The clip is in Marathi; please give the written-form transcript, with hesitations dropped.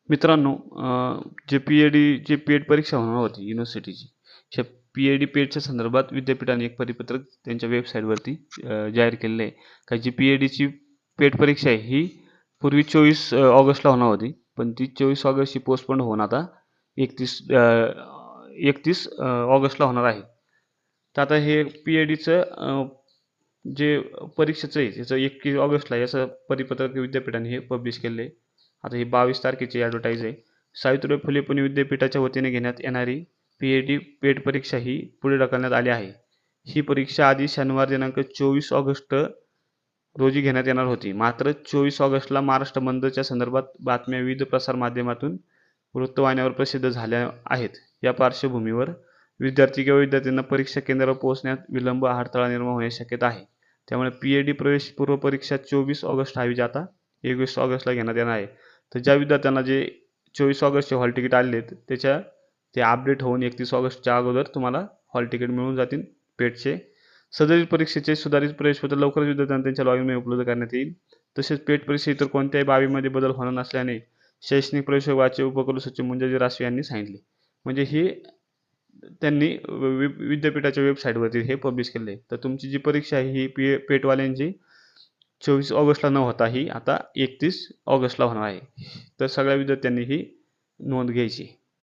मित्रांनो, जे पी-एड परीक्षा होणार होती युनिव्हर्सिटीची, त्या पी-एड पेडच्या संदर्भात विद्यापीठाने एक परिपत्रक त्यांच्या वेबसाईटवरती जाहीर केलेलं आहे. का जी पी-एडची पेड परीक्षा आहे ही पूर्वी 24 ऑगस्टला होणार होती. पण ती 24 ऑगस्टची पोस्टपोन होऊन आता 31 ऑगस्टला होणार आहे. तर आता हे पी-एडचं जे परीक्षेचं आहे त्याचं 21 ऑगस्टला याचं परिपत्रक विद्यापीठाने हे पब्लिश केलेलं आहे. आता ही 22 तारखेची ॲडव्हर्टाईज आहे. सावित्रीबाई फुले पुणे विद्यापीठाच्या वतीने घेण्यात येणारी पी-एड पेड परीक्षा ही पुढे ढकलण्यात आली आहे. ही परीक्षा आधी शनिवार दिनांक 24 ऑगस्ट रोजी घेण्यात येणार होती. मात्र 24 ऑगस्टला महाराष्ट्र बंदच्या संदर्भात बातम्या विविध प्रसारमाध्यमातून वृत्तवाहिन्यांवर प्रसिद्ध झाल्या आहेत. या पार्श्वभूमीवर विद्यार्थी किंवा विद्यार्थ्यांना परीक्षा केंद्रावर पोहोचण्यात विलंब, अडथळा निर्माण होण्याची शक्यता आहे. त्यामुळे पी-एड प्रवेश पूर्व परीक्षा 24 ऑगस्ट ऐवजी आता 21 ऑगस्टला घेण्यात येणार आहे. तर ज्या विद्यार्थ्यांना जे 24 ऑगस्टचे हॉल तिकीट आलेले आहेत ते अपडेट होऊन 31 ऑगस्टच्या अगोदर तुम्हाला हॉल तिकीट मिळून जातील पेडचे. सदरील परीक्षेचे सुधारित प्रवेशपत्र लवकरच विद्यार्थ्यांना त्यांच्या लॉगिनमध्ये उपलब्ध करण्यात येईल. तसेच पेड परीक्षेत इतर कोणत्याही बाबीमध्ये बदल होणार नसल्याने शैक्षणिक प्रवेश विभागाचे उपकुलसचिव मुंजाजी रासवे यांनी सांगितले. म्हणजे हे त्यांनी विद्यापीठाच्या वेबसाईटवरती हे पब्लिश केले आहे. तर तुमची जी परीक्षा आहे ही पेटवाल्यांची 24 ऑगस्टला न होता ही आता 31 ऑगस्टला होणार आहे. तर सगळ्या विद्यार्थ्यांनी ही नोंद घ्यायची.